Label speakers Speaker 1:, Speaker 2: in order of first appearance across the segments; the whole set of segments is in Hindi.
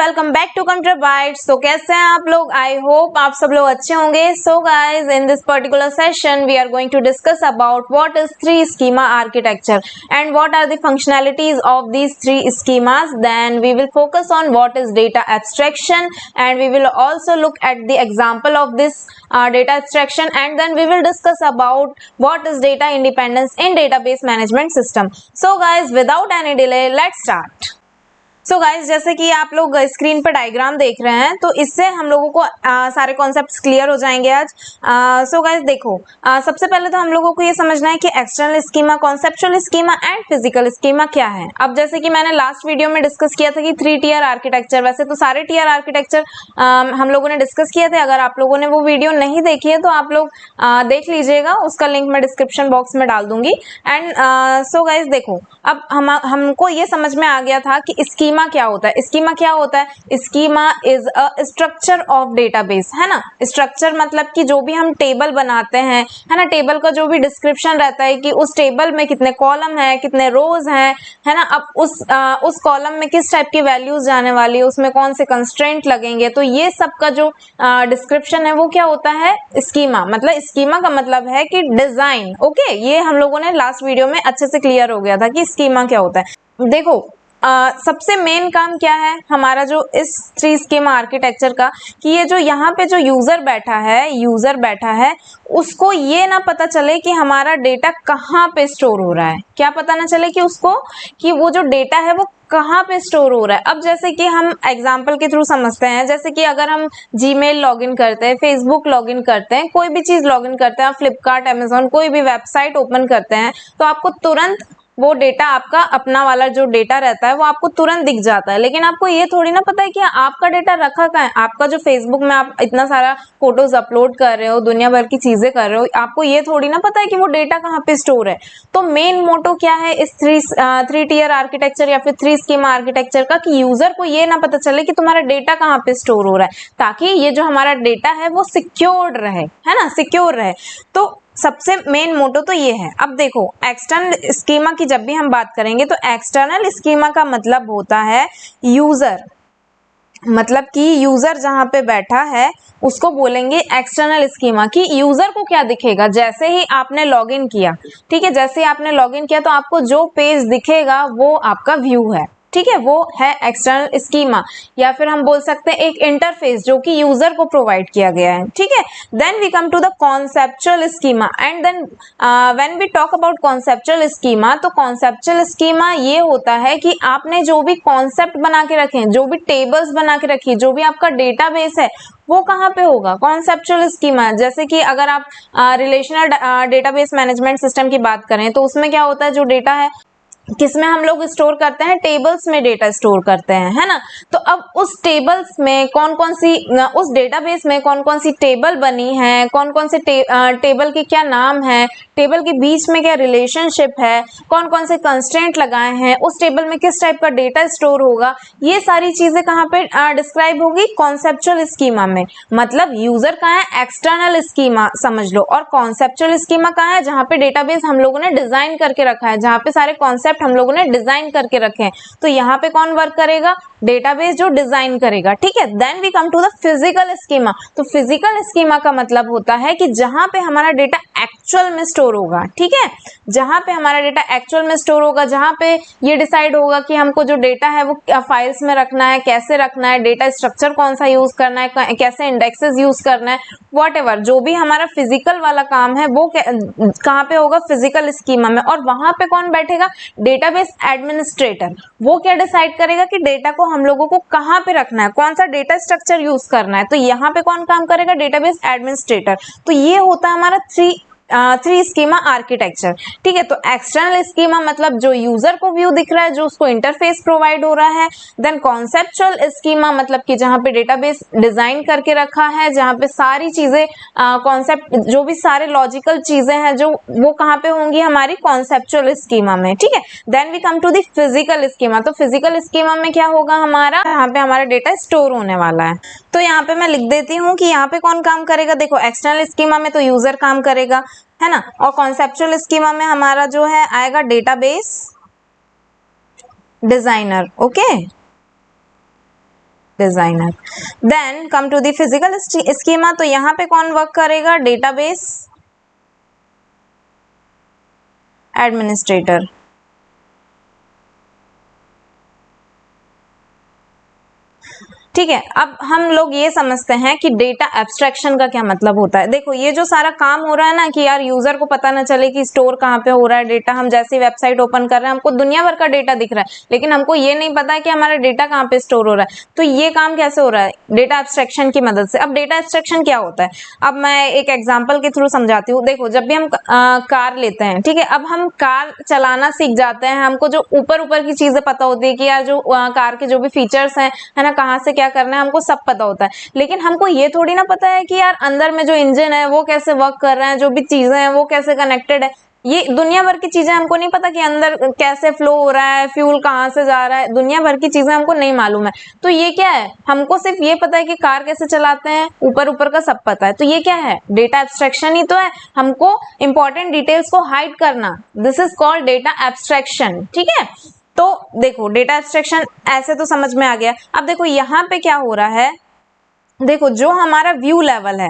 Speaker 1: Welcome back to computer bytes. तो कैसे हैं आप लोग? आई होप आप सब लोग अच्छे होंगे। So guys, in this particular session we are going to discuss about what is three schema architecture and what are the functionalities of these three schemas. Then we will focus on what is data abstraction and we will also look at the example of this data abstraction, and then we will discuss about what is data independence in database management system. So guys, without any delay, let's start. So guys, जैसे कि आप लोग स्क्रीन पर डायग्राम देख रहे हैं, तो इससे हम लोगों को सारे कॉन्सेप्ट्स क्लियर हो जाएंगे आज। सो गाइज देखो, सबसे पहले तो हम लोगों को ये समझना है कि external schema, conceptual schema and physical schema क्या है। अब जैसे कि मैंने लास्ट वीडियो में डिस्कस किया था कि 3 टियर आर्किटेक्चर, वैसे तो सारे टियर आर्किटेक्चर हम लोगों ने डिस्कस किए थे। अगर आप लोगों ने वो वीडियो नहीं देखी है तो आप लोग देख लीजिएगा, उसका लिंक मैं डिस्क्रिप्शन बॉक्स में डाल दूंगी। एंड सो गाइज देखो, अब हमको ये समझ में आ गया था कि स्कीमा क्या होता है। स्कीमा क्या होता है? Schema is a structure of database, है ना। स्ट्रक्चर मतलब कि जो भी हम टेबल बनाते हैं, है ना, टेबल का जो भी डिस्क्रिप्शन रहता है कि उस टेबल में कितने कॉलम है, कितने रोज हैं, है ना। अब उस कॉलम में किस टाइप की वैल्यूज जाने वाली है, उसमें कौन से कंस्ट्रेंट लगेंगे, तो ये सब का जो डिस्क्रिप्शन है वो क्या होता है? स्कीमा। मतलब स्कीमा का मतलब है कि डिजाइन। ओके, ये हम लोगों ने लास्ट वीडियो में अच्छे से क्लियर हो गया था कि स्कीमा क्या होता है। देखो, सबसे मेन काम क्या है हमारा जो इस 3 स्कीमा आर्किटेक्चर का, कि ये जो यहाँ पे जो यूजर बैठा है उसको ये ना पता चले कि हमारा डेटा कहाँ पे स्टोर हो रहा है। क्या पता ना चले कि उसको, कि वो जो डेटा है वो कहाँ पे स्टोर हो रहा है। अब जैसे कि हम एग्जाम्पल के थ्रू समझते हैं, जैसे कि अगर हम जीमेल लॉगिन करते हैं, फेसबुक लॉगिन करते हैं, कोई भी चीज लॉगिन करते हैं, फ्लिपकार्ट, अमेजोन, कोई भी वेबसाइट ओपन करते हैं, तो आपको तुरंत वो डेटा, आपका अपना वाला जो डेटा रहता है वो आपको तुरंत दिख जाता है। लेकिन आपको ये थोड़ी ना पता है कि आपका डेटा रखा कहाँ है। आपका जो फेसबुक में आप इतना सारा फोटोज अपलोड कर रहे हो, दुनिया भर की चीजें कर रहे हो, आपको ये थोड़ी ना पता है कि वो डेटा कहाँ पे स्टोर है। तो मेन मोटो क्या है इस 3 टियर आर्किटेक्चर या फिर 3 स्कीमा आर्किटेक्चर का, कि यूजर को ये ना पता चले कि तुम्हारा डेटा कहाँ पे स्टोर हो रहा है, ताकि ये जो हमारा डेटा है वो सिक्योर्ड रहे, है ना, सिक्योर रहे। तो सबसे मेन मोटो तो ये है। अब देखो, एक्सटर्नल स्कीमा की जब भी हम बात करेंगे तो एक्सटर्नल स्कीमा का मतलब होता है यूजर, मतलब कि यूजर जहां पे बैठा है उसको बोलेंगे एक्सटर्नल स्कीमा। की यूजर को क्या दिखेगा? जैसे ही आपने लॉगिन किया, ठीक है, जैसे ही आपने लॉगिन किया तो आपको जो पेज दिखेगा वो आपका व्यू है, ठीक है, वो है एक्सटर्नल स्कीमा। या फिर हम बोल सकते हैं एक इंटरफेस जो कि यूजर को प्रोवाइड किया गया है, ठीक है। Then we come to the conceptual schema, and then when we talk about conceptual schema, तो कॉन्सेप्चुअल स्कीमा ये होता है कि आपने जो भी कॉन्सेप्ट बना के रखे हैं, जो भी टेबल्स बना के रखी है, जो भी आपका डेटाबेस है, वो कहाँ पे होगा? Conceptual schema. जैसे कि अगर आप रिलेशनल डेटाबेस मैनेजमेंट सिस्टम की बात करें तो उसमें क्या होता है, जो डेटा है किसमें हम लोग स्टोर करते हैं? टेबल्स में डेटा स्टोर करते हैं, है ना। तो अब उस टेबल्स में कौन कौन सी, उस डेटाबेस में कौन कौन सी टेबल बनी है, कौन कौन से टेबल के क्या नाम है, टेबल के बीच में क्या रिलेशनशिप है, कौन कौन से कंस्ट्रेंट लगाए हैं, उस टेबल में किस टाइप का डेटा स्टोर होगा, ये सारी चीजें कहाँ पे डिस्क्राइब होगी? कॉन्सेप्चुअल स्कीमा में। मतलब यूजर कहाँ है? एक्सटर्नल स्कीमा समझ लो। और कॉन्सेप्चुअल स्कीमा कहाँ है? जहाँ पे डेटाबेस हम लोगों ने डिजाइन करके रखा है, जहाँ पे सारे कॉन्सेप्ट हम लोगों ने डिजाइन करके रखे हैं। तो यहाँ पे कौन वर्क करेगा? डेटाबेस जो डिजाइन करेगा, ठीक है। Then we come to the physical schema. तो फिजिकल स्कीमा का मतलब होता है कि जहां पे हमारा डेटा एक्चुअल में स्टोर होगा, ठीक है, जहां पे हमारा डेटा एक्चुअल में स्टोर होगा, जहां पे ये डिसाइड होगा कि हमको जो डेटा है वो फाइल्स में रखना है, कैसे रखना है, डेटा स्ट्रक्चर कौन सा यूज करना है, कैसे इंडेक्सेस यूज करना है, व्हाटएवर जो भी हमारा फिजिकल वाला काम है वो कहाँ पे होगा? फिजिकल स्कीमा में। और वहां पे कौन बैठेगा? Database administrator. वो क्या डिसाइड करेगा कि डेटा को हम लोगों को कहाँ पे रखना है, कौन सा डेटा स्ट्रक्चर यूज करना है। तो यहाँ पे कौन काम करेगा? Database administrator. तो ये होता है हमारा 3 स्कीमा आर्किटेक्चर, ठीक है। तो एक्सटर्नल स्कीमा मतलब जो यूजर को व्यू दिख रहा है, जो उसको इंटरफेस प्रोवाइड हो रहा है। देन कॉन्सेप्चुअल स्कीमा मतलब कि जहां पे डेटाबेस डिजाइन करके रखा है, जहां पे सारी चीजें कॉन्सेप्ट, जो भी सारे लॉजिकल चीजें हैं जो वो कहाँ पे होंगी? हमारी कॉन्सेप्चुअल स्कीमा में, ठीक है। Then we come to the physical schema. तो फिजिकल स्कीमा में क्या होगा? हमारा यहाँ पे हमारा डेटा स्टोर होने वाला है। तो यहाँ पे मैं लिख देती हूँ कि यहाँ पे कौन काम करेगा। देखो, एक्सटर्नल स्कीमा में तो यूजर काम करेगा, है ना। और कॉन्सेप्चुअल स्कीमा में हमारा जो है आएगा database designer, okay. Designer. Then come to the physical schema, तो यहाँ पे कौन वर्क करेगा? Database administrator. ठीक है, अब हम लोग ये समझते हैं कि डेटा एब्स्ट्रैक्शन का क्या मतलब होता है। देखो ये जो सारा काम हो रहा है ना कि यार यूजर को पता ना चले कि स्टोर कहाँ पे हो रहा है डेटा, हम जैसे वेबसाइट ओपन कर रहे हैं हमको दुनिया भर का डेटा दिख रहा है लेकिन हमको ये नहीं पता है कि हमारा डेटा कहाँ पे स्टोर हो रहा है। तो ये काम कैसे हो रहा है? डेटा एब्स्ट्रैक्शन की मदद से। अब डेटा एब्स्ट्रैक्शन क्या होता है, अब मैं एक एग्जाम्पल के थ्रू समझाती हूँ। देखो जब भी हम कार लेते हैं, ठीक है, अब हम कार चलाना सीख जाते हैं, हमको जो ऊपर ऊपर की चीजें पता होती है कि यार जो कार के जो भी फीचर्स हैं, है ना, कहाँ से क्या करना है, हमको सब पता होता है। लेकिन हमको ये थोड़ी ना पता है कि यार अंदर में जो इंजन है वो कैसे वर्क कर रहा है, जो भी चीजें हैं वो कैसे कनेक्टेड है। ये दुनिया भर की चीजें हमको नहीं पता कि अंदर कैसे फ्लो हो रहा है, फ्यूल कहाँ से जा रहा है, दुनिया भर की चीजें हमको नहीं मालूम है। तो ये क्या है? हमको सिर्फ ये पता है कि कार कैसे चलाते हैं, ऊपर ऊपर का सब पता है। तो ये क्या है? डेटा एब्स्ट्रैक्शन ही तो है, हमको इंपॉर्टेंट डिटेल्स को हाइड करना। This is called data abstraction. ठीक है, तो देखो डेटा एब्स्ट्रैक्शन ऐसे तो समझ में आ गया। अब देखो यहाँ पे क्या हो रहा है, देखो जो हमारा व्यू लेवल है,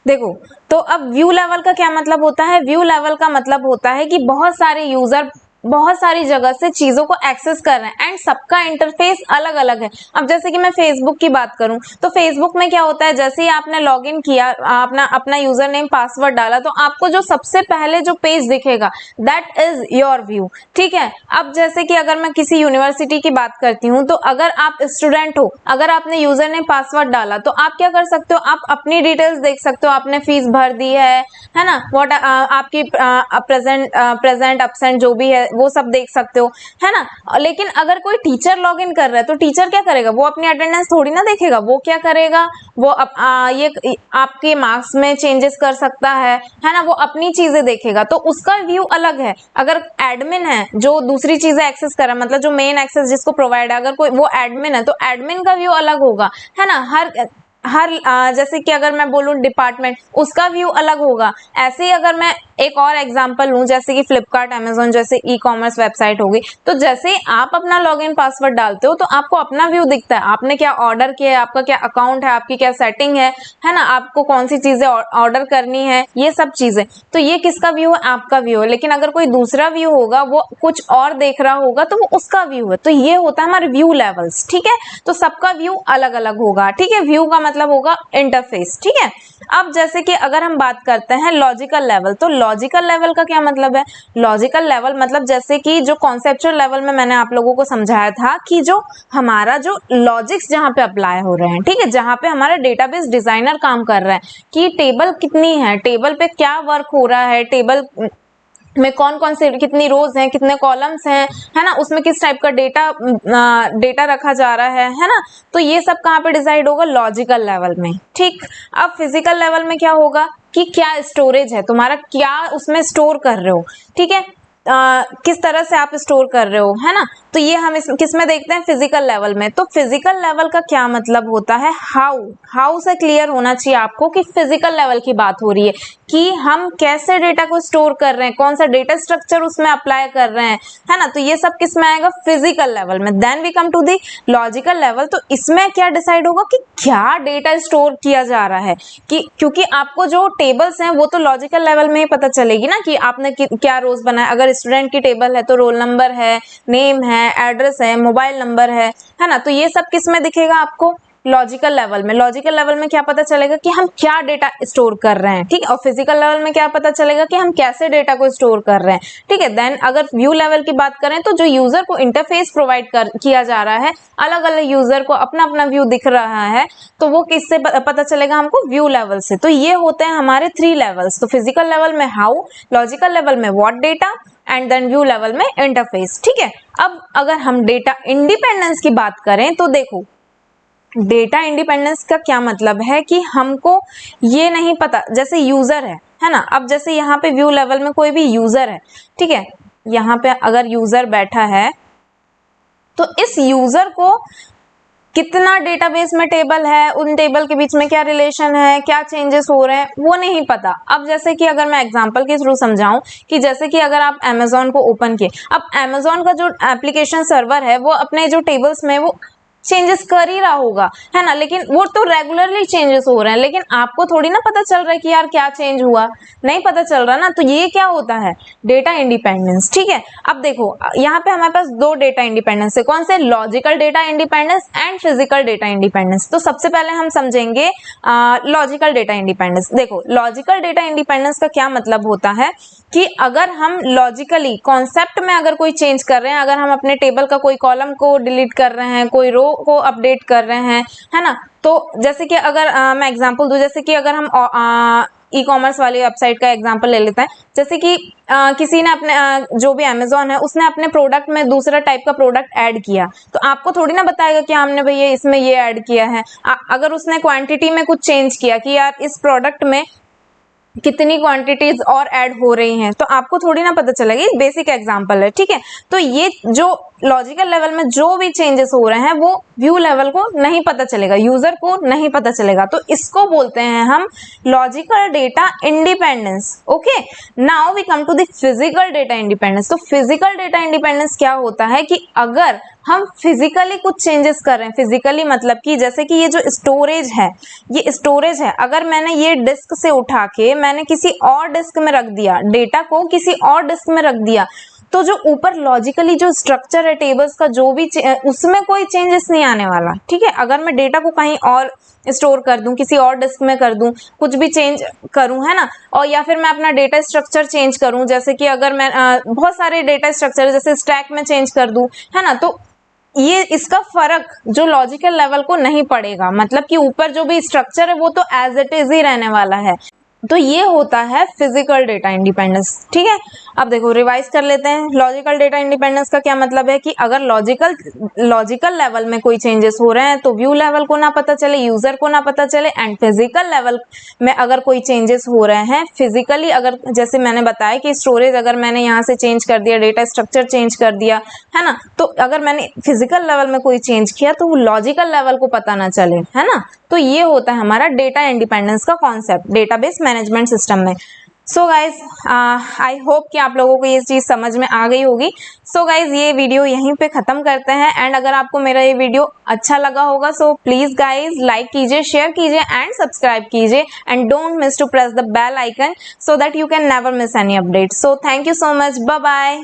Speaker 1: देखो तो अब व्यू लेवल का क्या मतलब होता है? व्यू लेवल का मतलब होता है कि बहुत सारे यूजर बहुत सारी जगह से चीजों को एक्सेस कर रहे हैं एंड सबका इंटरफेस अलग अलग है। अब जैसे कि मैं फेसबुक की बात करूं तो फेसबुक में क्या होता है, जैसे ही आपने लॉगिन किया, अपना यूजर नेम पासवर्ड डाला, तो आपको जो सबसे पहले जो पेज दिखेगा दैट इज योर व्यू। ठीक है, अब जैसे कि अगर मैं किसी यूनिवर्सिटी की बात करती हूँ, तो अगर आप स्टूडेंट हो, अगर आपने यूजर नेम पासवर्ड डाला तो आप क्या कर सकते हो? आप अपनी डिटेल्स देख सकते हो, आपने फीस भर दी है ना, व्हाट आपकी प्रेजेंट अपसेंट जो भी है वो सब देख सकते हो, है ना। लेकिन अगर कोई टीचर लॉग इन कर रहा है तो टीचर क्या करेगा? वो अपनी अटेंडेंस थोड़ी ना देखेगा, वो क्या करेगा? वो ये आपके मार्क्स में चेंजेस कर सकता है ना, वो अपनी चीजें देखेगा, तो उसका व्यू अलग है। अगर एडमिन है जो दूसरी चीजें एक्सेस कर रहा है, मतलब जो मेन एक्सेस जिसको प्रोवाइड है, अगर कोई वो एडमिन है तो एडमिन का व्यू अलग होगा, है ना। हर जैसे कि अगर मैं बोलूं डिपार्टमेंट, उसका व्यू अलग होगा। ऐसे ही अगर मैं एक और एग्जांपल लूं, जैसे कि फ्लिपकार्ट, अमेजोन जैसे ई कॉमर्स वेबसाइट होगी, तो जैसे आप अपना लॉगिन पासवर्ड डालते हो तो आपको अपना व्यू दिखता है, आपने क्या ऑर्डर किया है, आपका क्या अकाउंट है, आपकी क्या सेटिंग है ना, आपको कौन सी चीजें ऑर्डर करनी है, ये सब चीजें। तो ये किसका व्यू है? आपका व्यू है। लेकिन अगर कोई दूसरा व्यू होगा, वो कुछ और देख रहा होगा, तो वो उसका व्यू है। तो ये होता है हमारे व्यू लेवल्स। ठीक है, तो सबका व्यू अलग अलग होगा। ठीक है, व्यू का मतलब होगा इंटरफेस। ठीक है, अब जैसे कि अगर हम बात करते हैं लॉजिकल लेवल, तो लॉजिकल लेवल का क्या मतलब है? लॉजिकल लेवल मतलब जैसे कि जो कॉन्सेप्चुअल लेवल में मैंने आप लोगों को समझाया था कि जो हमारा जो लॉजिक्स जहां पे अप्लाई हो रहे हैं, ठीक है, जहां पे हमारा डेटाबेस डिजाइनर काम कर रहा है कि टेबल कितनी है, टेबल पे क्या वर्क हो रहा है, टेबल में कौन कौन से कितनी रोज हैं, कितने कॉलम्स हैं, है ना, उसमें किस टाइप का डेटा रखा जा रहा है ना। तो ये सब कहाँ पे डिसाइड होगा? लॉजिकल लेवल में। ठीक, अब फिजिकल लेवल में क्या होगा कि क्या स्टोरेज है तुम्हारा, क्या उसमें स्टोर कर रहे हो। ठीक है, किस तरह से आप स्टोर कर रहे हो, है ना। तो ये हम किस में देखते हैं? फिजिकल लेवल में। तो फिजिकल लेवल का क्या मतलब होता है? हाउ से क्लियर होना चाहिए आपको कि फिजिकल लेवल की बात हो रही है कि हम कैसे डेटा को स्टोर कर रहे हैं, कौन सा डेटा स्ट्रक्चर उसमें अप्लाई कर रहे हैं, है ना। तो ये सब किस में आएगा? फिजिकल लेवल में। Then we come to the logical level. तो इसमें क्या डिसाइड होगा कि क्या डेटा स्टोर किया जा रहा है, कि क्योंकि आपको जो टेबल्स हैं वो तो लॉजिकल लेवल में ही पता चलेगी ना कि आपने क्या रोज बनाया। अगर स्टूडेंट की टेबल है तो रोल नंबर है, नेम है, एड्रेस है, मोबाइल नंबर है ना। तो ये सब किस में दिखेगा आपको? लॉजिकल लेवल में। लॉजिकल लेवल में क्या पता चलेगा कि हम क्या डेटा स्टोर कर रहे हैं। ठीक है, और फिजिकल लेवल में क्या पता चलेगा कि हम कैसे डेटा को स्टोर कर रहे हैं। ठीक है, देन अगर व्यू लेवल की बात करें तो जो यूजर को इंटरफेस प्रोवाइड किया जा रहा है, अलग अलग यूजर को अपना अपना व्यू दिख रहा है, तो वो किससे पता चलेगा हमको? व्यू लेवल से। तो ये होते हैं हमारे 3 लेवल्स। तो फिजिकल लेवल में हाउ, लॉजिकल लेवल में what data, and then view level में इंटरफेस। ठीक है, अब अगर हम डेटा इंडिपेंडेंस की बात करें तो देखो डेटा इंडिपेंडेंस का क्या मतलब है कि हमको ये नहीं पता, जैसे यूजर है ना। अब जैसे यहाँ पे व्यू लेवल में कोई भी यूजर है, ठीक है, यहाँ पे अगर यूजर बैठा है तो इस यूजर को कितना डेटाबेस में टेबल है, उन टेबल के बीच में क्या रिलेशन है, क्या चेंजेस हो रहे हैं, वो नहीं पता। अब जैसे कि अगर मैं एग्जांपल के थ्रू समझाऊं कि जैसे कि अगर आप अमेजोन को ओपन किए, अब अमेजोन का जो एप्लीकेशन सर्वर है वो अपने जो टेबल्स में वो चेंजेस कर ही रहा होगा, है ना, लेकिन वो तो रेगुलरली चेंजेस हो रहे हैं, लेकिन आपको थोड़ी ना पता चल रहा है कि यार क्या चेंज हुआ, नहीं पता चल रहा ना। तो ये क्या होता है, डेटा इंडिपेंडेंस। ठीक है, अब देखो यहाँ पे हमारे पास दो डेटा इंडिपेंडेंस है, कौन से, logical data independence and physical data independence. तो सबसे पहले हम समझेंगे लॉजिकल डेटा इंडिपेंडेंस। देखो लॉजिकल डेटा इंडिपेंडेंस का क्या मतलब होता है कि अगर हम लॉजिकली कॉन्सेप्ट में अगर कोई चेंज कर रहे हैं, अगर हम अपने टेबल का कोई कॉलम को डिलीट कर रहे हैं, कोई रो को अपडेट कर रहे हैं, है ना, तो जैसे कि अगर मैं एग्जांपल दूं, जैसे कि अगर हम ई कॉमर्स वाली वेबसाइट का एग्जांपल ले लेते हैं, जैसे कि किसी ने अपने जो भी अमेजोन है उसने अपने प्रोडक्ट में दूसरा टाइप का प्रोडक्ट ऐड किया, तो आपको थोड़ी ना बताएगा कि हमने भैया इसमें ये ऐड किया है। अगर उसने क्वांटिटी में कुछ चेंज किया कि यार इस प्रोडक्ट में कितनी क्वांटिटीज और ऐड हो रही हैं, तो आपको थोड़ी ना पता चलेगी। बेसिक एग्जांपल है, ठीक है। तो ये जो लॉजिकल लेवल में जो भी चेंजेस हो रहे हैं वो व्यू लेवल को नहीं पता चलेगा, यूजर को नहीं पता चलेगा, तो इसको बोलते हैं हम logical data independence. Okay, now we come to the physical data independence. तो फिजिकल डेटा इंडिपेंडेंस क्या होता है कि अगर हम फिजिकली कुछ चेंजेस कर रहे हैं, फिजिकली मतलब कि जैसे कि ये जो स्टोरेज है, ये स्टोरेज है, अगर मैंने ये डिस्क से उठा के मैंने किसी और डिस्क में रख दिया, डेटा को किसी और डिस्क में रख दिया, तो जो ऊपर लॉजिकली जो स्ट्रक्चर है टेबल्स का, जो भी उसमें कोई चेंजेस नहीं आने वाला। ठीक है, अगर मैं डेटा को कहीं और स्टोर कर दूं, किसी और डिस्क में कर दूं, कुछ भी चेंज करूं, है ना, और या फिर मैं अपना डेटा स्ट्रक्चर चेंज करूं, जैसे कि अगर मैं बहुत सारे डेटा स्ट्रक्चर जैसे स्टैक में चेंज कर दूं, है ना, तो ये इसका फर्क जो लॉजिकल लेवल को नहीं पड़ेगा, मतलब कि ऊपर जो भी स्ट्रक्चर है वो तो एज इट इज ही रहने वाला है। तो ये होता है फिजिकल डेटा इंडिपेंडेंस। ठीक है, अब देखो रिवाइज कर लेते हैं। लॉजिकल डेटा इंडिपेंडेंस का क्या मतलब है कि अगर लॉजिकल लेवल में कोई चेंजेस हो रहे हैं तो व्यू लेवल को ना पता चले, यूजर को ना पता चले, एंड फिजिकल लेवल में अगर कोई चेंजेस हो रहे हैं फिजिकली, अगर जैसे मैंने बताया कि स्टोरेज अगर मैंने यहाँ से चेंज कर दिया, डेटा स्ट्रक्चर चेंज कर दिया, है ना, तो अगर मैंने फिजिकल लेवल में कोई चेंज किया तो वो लॉजिकल लेवल को पता ना चले, है ना। तो ये होता है हमारा डेटा इंडिपेंडेंस का कॉन्सेप्ट डेटाबेस मैनेजमेंट सिस्टम में। सो गाइज आई होप कि आप लोगों को ये चीज समझ में आ गई होगी। सो गाइज ये वीडियो यहीं पे खत्म करते हैं, एंड अगर आपको मेरा ये वीडियो अच्छा लगा होगा सो प्लीज गाइज लाइक कीजिए, शेयर कीजिए एंड सब्सक्राइब कीजिए, and don't miss to press the bell icon so that you can never miss any update. So thank you so much, bye bye.